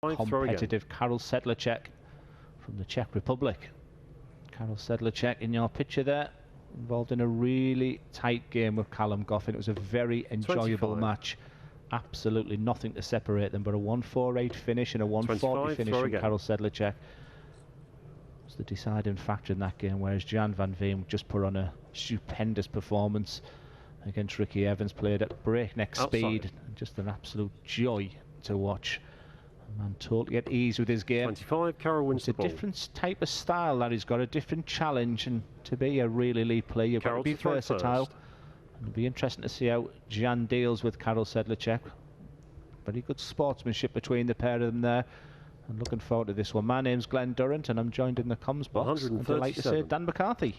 competitive Karel Sedlacek from the Czech Republic. Karel Sedlacek in your picture there, involved in a really tight game with Callum Goffin. It was a very enjoyable match. Absolutely nothing to separate them, but a 1-4-8 finish and a 140 finish from Karel Sedlacek was the deciding factor in that game, whereas Gian van Veen just put on a stupendous performance against Ricky Evans, played at breakneck speed, and just an absolute joy to watch. A man totally at ease with his game. 25, Karel wins the ball. It's a different type of style that he's got, a different challenge, and to be a real elite player, you've got to be versatile. And it'll be interesting to see how Gian deals with Karel Sedlacek. Very good sportsmanship between the pair of them there. I'm looking forward to this one. My name's Glenn Durrant, and I'm joined in the comms box. I'd like to say Dan McCarthy.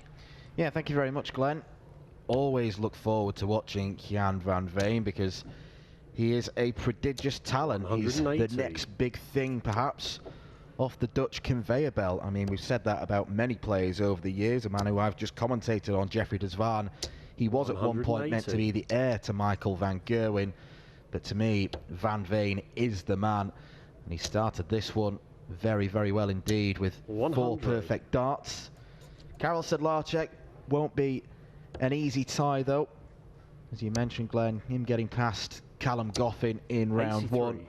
Yeah, thank you very much, Glenn. Always look forward to watching Gian van Veen because he is a prodigious talent. He's the next big thing, perhaps, off the Dutch conveyor belt. I mean, we've said that about many players over the years. A man who I've just commentated on, Jeffrey de Zwaan. He was at one point meant to be the heir to Michael van Gerwen, but to me, Van Veen is the man. And he started this one very, very well indeed with 4 perfect darts. Karel Sedlacek won't be an easy tie, though. As you mentioned, Glenn, him getting past Callum Goffin in round 1.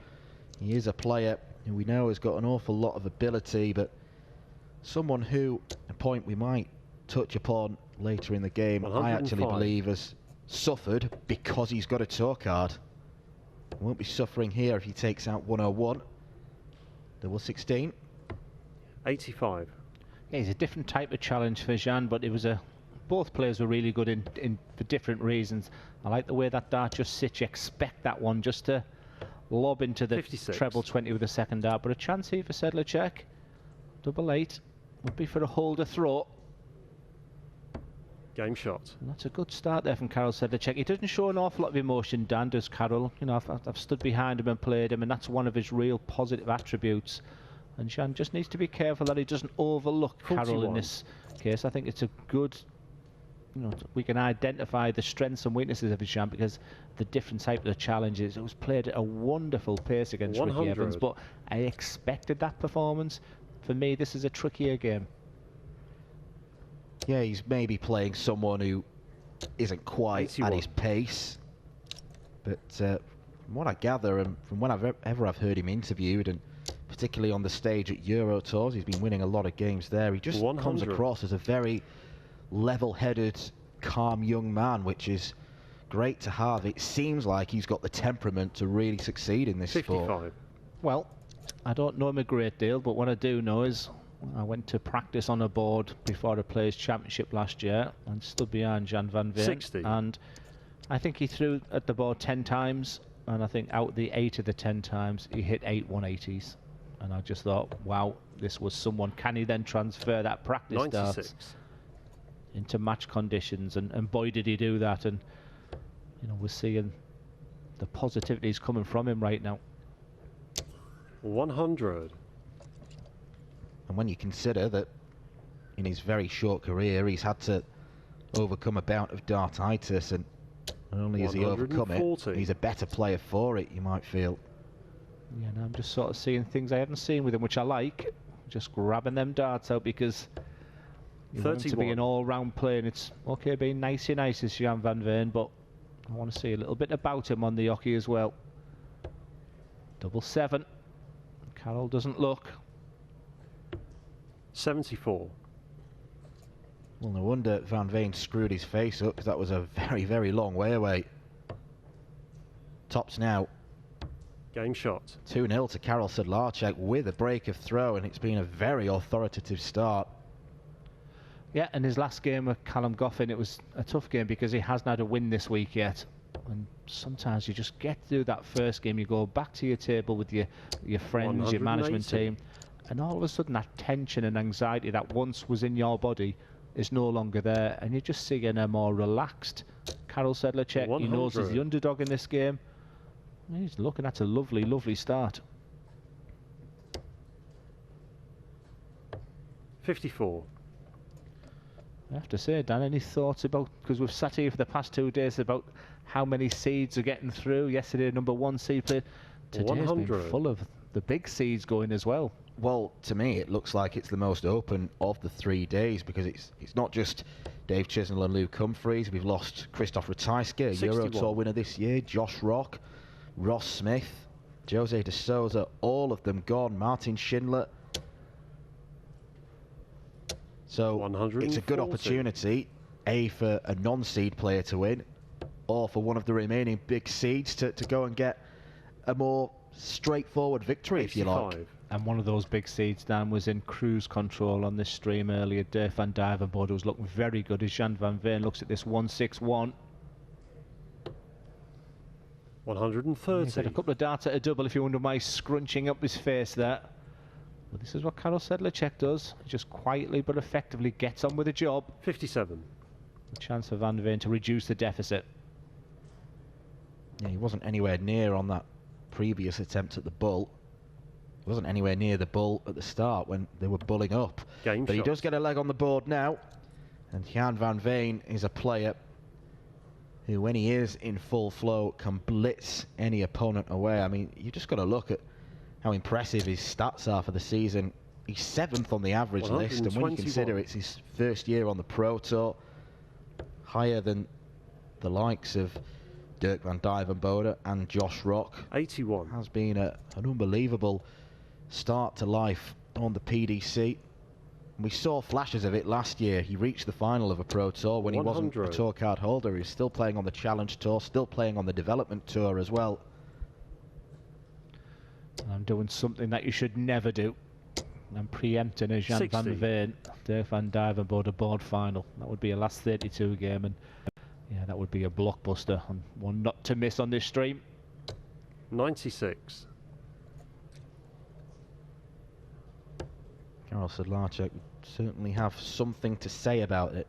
He is a player who we know has got an awful lot of ability, but someone who, a point we might touch upon later in the game, I actually believe has suffered because he's got a tour card. Won't be suffering here if he takes out 101. Double 16. 85. Yeah, he's a different type of challenge for Gian, but it was a... Both players were really good in for different reasons. I like the way that dart just sits. You expect that one just to lob into the 56. Treble 20 with the second dart, but a chance here for Sedlacek. Double 8 would be for a holder throw. Game shot. And that's a good start there from Karel Sedlacek. He doesn't show an awful lot of emotion, Dan, does Karel. You know, I've stood behind him and played him, and that's one of his real positive attributes. And Gian just needs to be careful that he doesn't overlook 41. Karel in this case. I think it's a good... You know, we can identify the strengths and weaknesses of his Gian because the different type of the challenges. It was played at a wonderful pace against Ricky Evans, but I expected that performance. For me, this is a trickier game. Yeah, he's maybe playing someone who isn't quite 81. At his pace. But from what I gather, and from whenever I've heard him interviewed, and particularly on the stage at Euro Tours, he's been winning a lot of games there. He just comes across as a very level-headed, calm young man, which is great to have. It seems like he's got the temperament to really succeed in this 55. sport. Well, I don't know him a great deal, but what I do know is I went to practice on a board before the Players' Championship last year and stood behind Gian van Veen. 60. And I think he threw at the board 10 times, and I think out the 8 of the 10 times he hit 8 180s. And I just thought, wow, this was someone. Can he then transfer that practice 96. darts into match conditions? And boy, did he do that. And you know, we're seeing the positivities coming from him right now. 100. And when you consider that in his very short career he's had to overcome a bout of dartitis, and not only has he overcome it, he's a better player for it, you might feel. Yeah, and I'm just sort of seeing things I haven't seen with him, which I like. Just grabbing them darts out because you want him to be an all-round player, and it's okay being nicey nice as Gian van Veen, but I want to see a little bit about him on the hockey as well. Double 7. Karel doesn't look. 74. Well, no wonder Van Veen screwed his face up, because that was a very, very long way away. Tops now. Game shot. 2-0 to Karel Sedlacek with a break of throw, and it's been a very authoritative start. Yeah, and his last game with Callum Goffin, it was a tough game because he hasn't had a win this week yet. And sometimes you just get through that first game, you go back to your table with your friends, your management team, and all of a sudden that tension and anxiety that once was in your body is no longer there, and you're just seeing a more relaxed Karel Sedlacek. 100. He knows he's the underdog in this game. He's looking at a lovely, lovely start. 54. I have to say, Dan, any thoughts about, because we've sat here for the past 2 days about how many seeds are getting through. Yesterday, number 1 seed played. Today's been full of the big seeds going as well. Well, to me, it looks like it's the most open of the 3 days, because it's not just Dave Chisnell and Luke Humphreys. We've lost Christoph Ratajski, Euro Tour winner this year, Josh Rock, Ross Smith, Jose de Souza, all of them gone, Martin Schindler. So it's a good opportunity, A, for a non-seed player to win, or for one of the remaining big seeds to go and get a more straightforward victory, 85. If you like. And one of those big seeds, Dan, was in cruise control on this stream earlier. Dirk van Duijvenbode was looking very good as Gian van Veen looks at this 161. 130. He's had a couple of darts at a double, if you wonder why he's scrunching up his face there. Well, this is what Karel Sedlacek does. He just quietly but effectively gets on with the job. 57. A chance for Van Veen to reduce the deficit. Yeah, he wasn't anywhere near on that previous attempt at the bull. He wasn't anywhere near the bull at the start when they were bulling up. But he does get a leg on the board now. And Gian van Veen is a player who, when he is in full flow, can blitz any opponent away. I mean, you just got to look at how impressive his stats are for the season. He's 7th on the average list, and when you consider it's his first year on the Pro Tour, higher than the likes of Dirk van Duijvenbode and Josh Rock. 81. Has been an unbelievable start to life on the PDC. We saw flashes of it last year. He reached the final of a Pro Tour when 100. He wasn't a tour card holder. He was still playing on the Challenge Tour, still playing on the Development Tour as well. I'm doing something that you should never do. I'm preempting a Gian van Veen, Dirk van Duijvenbode board final. That would be a last 32 game, and yeah, that would be a blockbuster, and one not to miss on this stream. 96. Karel Sedlacek would certainly have something to say about it.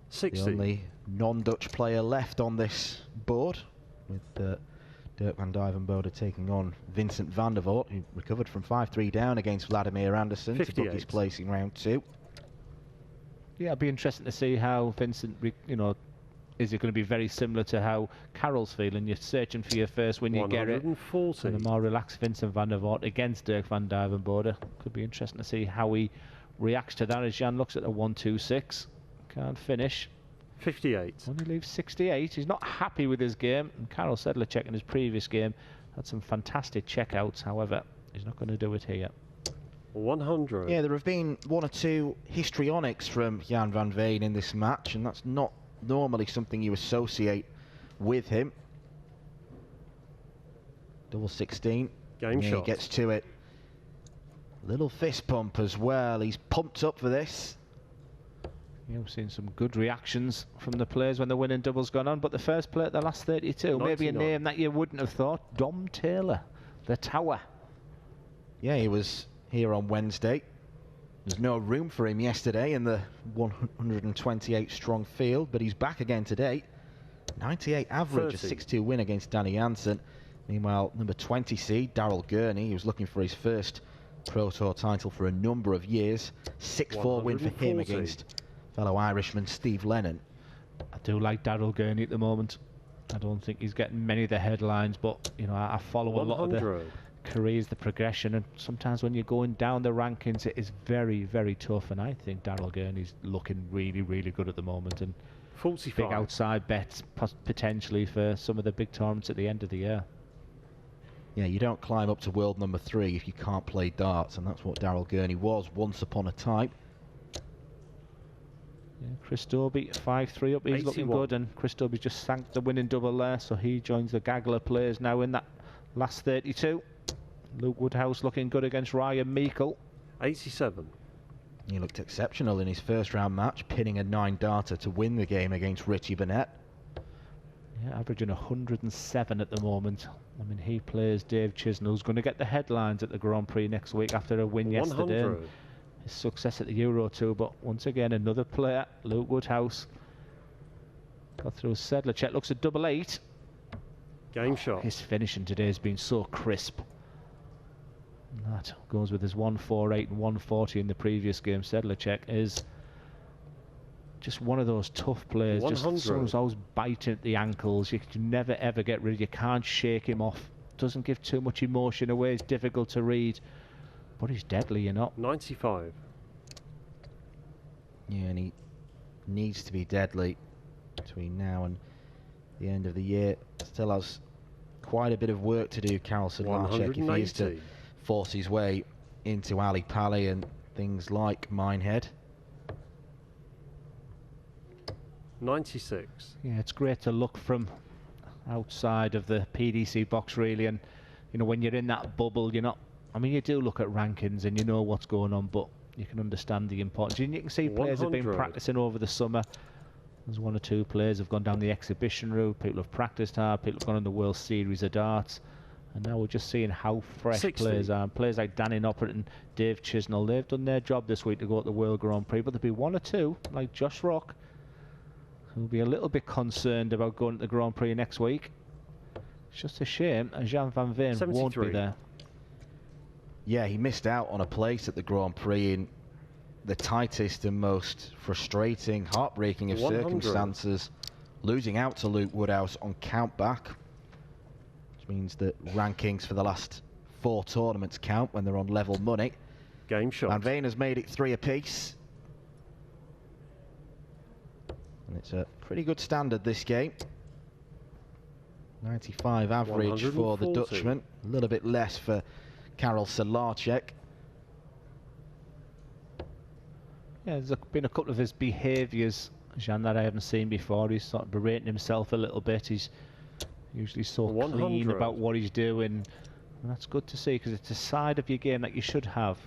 60. The only non-Dutch player left on this board, with Dirk van Duijvenbode taking on Vincent van der Voort, who recovered from 5-3 down against Vladimir Anderson 58. to book his place in round 2. Yeah, it'll be interesting to see how Vincent, is it going to be very similar to how Karel's feeling? You're searching for your first win, you get it. 140. And a more relaxed Vincent van der Voort against Dirk van Duijvenbode. Could be interesting to see how he reacts to that as Gian looks at a 1-2-6. Can't finish. 58. Only leaves 68. He's not happy with his game. And Karel Sedlacek in his previous game had some fantastic checkouts. However, he's not going to do it here. 100. Yeah, there have been 1 or 2 histrionics from Gian van Veen in this match, and that's not normally something you associate with him. Double 16. Game shot. He gets to it. Little fist pump as well. He's pumped up for this. Yeah, we've seen some good reactions from the players when the winning double's gone on, but the first play at the last 32, 99. Maybe a name that you wouldn't have thought, Dom Taylor, the Tower. Yeah, he was here on Wednesday. There's no room for him yesterday in the 128 strong field, but he's back again today. 98 average, 30. A 6-2 win against Danny Jansen. Meanwhile, number 20 seed, Daryl Gurney, who's looking for his first Pro Tour title for a number of years. 6-4 win for him against fellow Irishman Steve Lennon. I do like Daryl Gurney at the moment. I don't think he's getting many of the headlines, but I follow 100. A lot of the careers, the progression, and sometimes when you're going down the rankings, it is very, very tough. And I think Daryl Gurney's looking really, really good at the moment, and 45. Big outside bets potentially for some of the big tournaments at the end of the year. Yeah, you don't climb up to world number 3 if you can't play darts, and that's what Daryl Gurney was once upon a time. Yeah, Chris Dobie 5-3 up, he's 81. Looking good, and Chris Dobie just sank the winning double there, so he joins the gaggle of players now in that last 32. Luke Woodhouse looking good against Ryan Meikle. 87. He looked exceptional in his first round match, pinning a 9-darter to win the game against Richie Burnett. Yeah, averaging 107 at the moment. I mean, he plays Dave Chisnell, who's going to get the headlines at the Grand Prix next week after a win 100. yesterday. His success at the Euro Tour, but once again, another player, Luke Woodhouse. Got through Sedlacek, looks at double 8. Game shot. His finishing today has been so crisp. And that goes with his 148 and 140 in the previous game. Sedlacek is just one of those tough players. 100. Just someone who's always biting at the ankles. You can never ever get rid of. You can't shake him off. doesn't give too much emotion away. It's difficult to read, but he's deadly, you know. 95. Yeah, and he needs to be deadly between now and the end of the year. Still has quite a bit of work to do, Karel Sedlacek, if he is to force his way into Ali Pali and things like Minehead. 96. Yeah, it's great to look from outside of the PDC box, really, and you know, when you're in that bubble, you're not, I mean, you do look at rankings and you know what's going on, but you can understand the importance. And you can see players have been practicing over the summer. There's one or two players have gone down the exhibition route, people have practiced hard, people have gone on the World Series of Darts, and now we're just seeing how fresh 60. players are. Players like Danny Noppert and Dave Chisnell, they've done their job this week to go to the World Grand Prix, but there'll be one or two, like Josh Rock, who'll be a little bit concerned about going to the Grand Prix next week. It's just a shame, and Gian van Veen 73. won't be there. Yeah, he missed out on a place at the Grand Prix in the tightest and most frustrating, heartbreaking of 100. circumstances, losing out to Luke Woodhouse on countback, which means that rankings for the last 4 tournaments count when they're on level money. Game shot. Van Veen has made it 3 apiece. And it's a pretty good standard, this game. 95 average for the 140. Dutchman. A little bit less for Karel Sedlacek. Yeah, there's been a couple of his behaviours, Gian, that I haven't seen before. He's sort of berating himself a little bit. He's usually so 100. clean about what he's doing. And that's good to see, because it's a side of your game that you should have.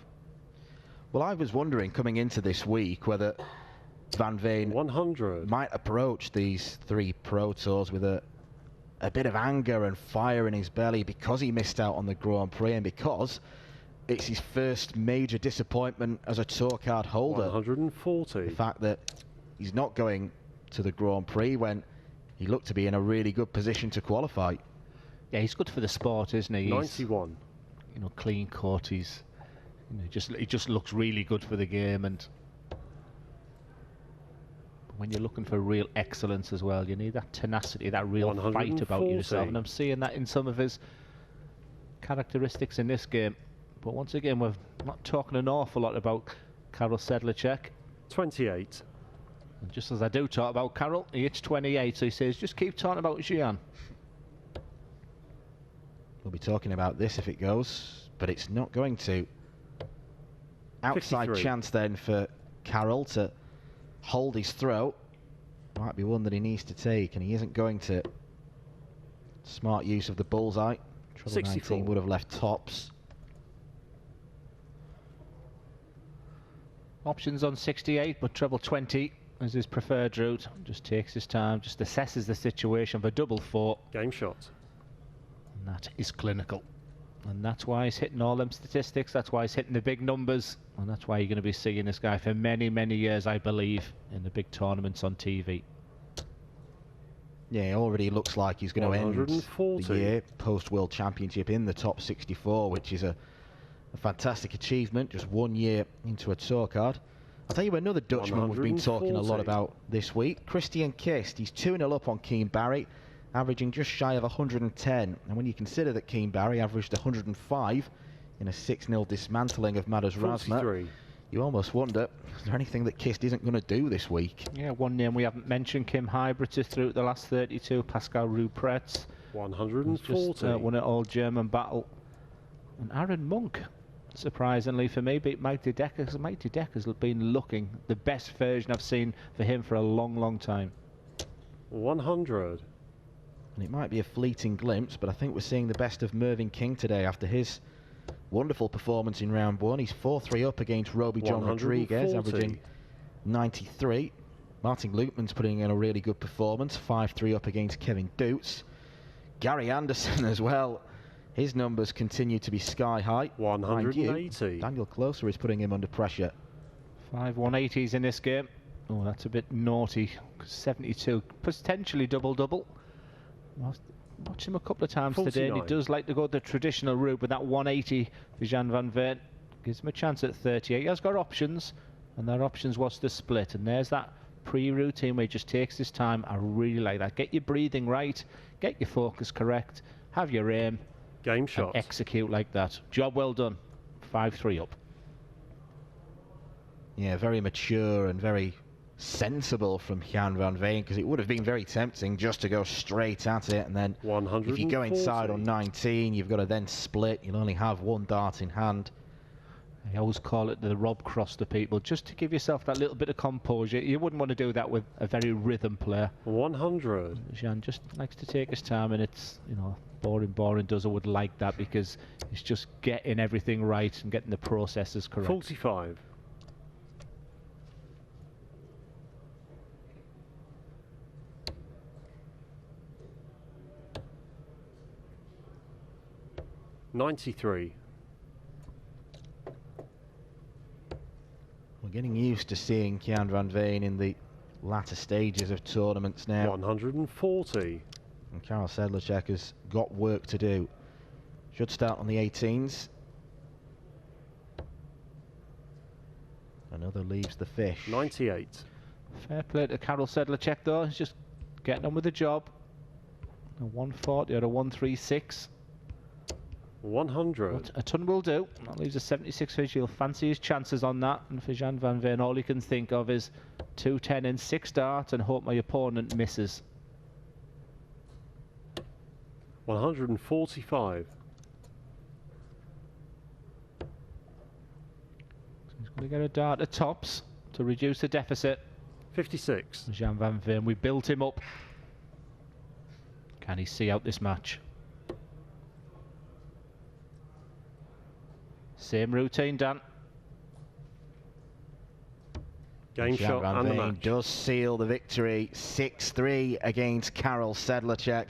Well, I was wondering coming into this week whether Van Veen 100. might approach these 3 Pro Tours with a bit of anger and fire in his belly because he missed out on the Grand Prix and because it's his first major disappointment as a tour card holder. 140. The fact that he's not going to the Grand Prix when he looked to be in a really good position to qualify. Yeah, he's good for the sport, isn't he? 91. You know, clean cut. He's, you know, he just looks really good for the game. And when you're looking for real excellence as well, you need that tenacity, that real fight about yourself. And I'm seeing that in some of his characteristics in this game. But once again, we're not talking an awful lot about Karel Sedlacek. 28. And just as I do talk about Karel, he hits 28, so he says, just keep talking about Gian. We'll be talking about this if it goes, but it's not going to. Outside 53. chance then for Karel to hold his throat. Might be one that he needs to take, and he isn't going to. Smart use of the bullseye. Treble 64. 19 would have left tops. Options on 68, but treble 20 is his preferred route. Just takes his time, just assesses the situation for double 4. Game shot. And that is clinical. And that's why he's hitting all them statistics. That's why he's hitting the big numbers. And that's why you're going to be seeing this guy for many, many years, I believe, in the big tournaments on TV. Yeah, he already looks like he's going to end 140. the year post-World Championship in the top 64, which is a fantastic achievement, just 1 year into a tour card. I'll tell you another Dutchman we've been talking a lot about this week, Christian Kist. He's 2-0 up on Keen Barry, averaging just shy of 110. And when you consider that Keen Barry averaged 105 in a 6-0 dismantling of Madars Razma, you almost wonder, is there anything that Kist isn't going to do this week? Yeah, one name we haven't mentioned, Kim Hybrid, is through the last 32, Pascal Rupretz. 140. Just won it all German battle. And Aaron Monk, surprisingly for me, beat Mike de Decker, because Mike de Decker's been looking the best version I've seen for him for a long, long time. 100. And it might be a fleeting glimpse, but I think we're seeing the best of Mervyn King today after his wonderful performance in round 1. He's 4-3 up against Roby John Rodriguez, averaging 93. Martin Lutman's putting in a really good performance, 5-3 up against Kevin Doots. Gary Anderson as well. His numbers continue to be sky high. 180. Daniel Closer is putting him under pressure. 5 180s in this game. Oh, that's a bit naughty. 72, potentially double-double. Watched him a couple of times 49. today, and he does like to go the traditional route, but that 180 for Gian van Veen gives him a chance at 38. He has got options, and their options was the split. And there's that pre-routine where he just takes his time. I really like that. Get your breathing right, get your focus correct, have your aim, Game shot. Execute like that. Job well done. 5-3 up. Yeah, very mature and very sensible from Gian van Veen, because it would have been very tempting just to go straight at it, and then if you go inside on 19, you've got to then split. You'll only have one dart in hand. I always call it the Rob Cross to people, just to give yourself that little bit of composure. You wouldn't want to do that with a very rhythm player. 100. Gian just likes to take his time, and it's, you know, boring does. I would like that, because it's just getting everything right and getting the processes correct. 45. $93. We're getting used to seeing Gian van Veen in the latter stages of tournaments now. 140. And Karel Sedlacek has got work to do. Should start on the 18s. Another leaves the fish. 98. Fair play to Karel Sedlacek though. He's just getting on with the job. A 140 or a 136. 100. But a ton will do. That leaves a 76 fish. He'll fancy his chances on that. And for Gian van Veen, all he can think of is 210 and 6 darts and hope my opponent misses. 145. So he's going to get a dart at tops to reduce the deficit. 56. Gian van Veen, we built him up. Can he see out this match? Same routine, Dan. Game Gian shot van and the Veen match. does seal the victory. 6-3 against Karel Sedlacek.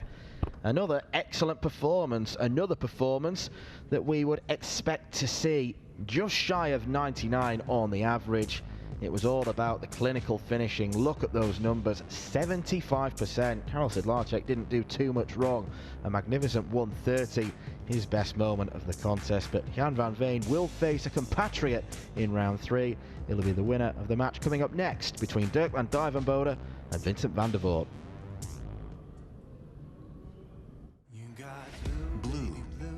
Another excellent performance. Another performance that we would expect to see just shy of 99 on the average. It was all about the clinical finishing. Look at those numbers, 75%. Karel Sedlacek didn't do too much wrong. A magnificent 130, his best moment of the contest. But Gian van Veen will face a compatriot in round 3. It'll be the winner of the match coming up next between Dirk van Dijvenbode and Vincent van der Voort.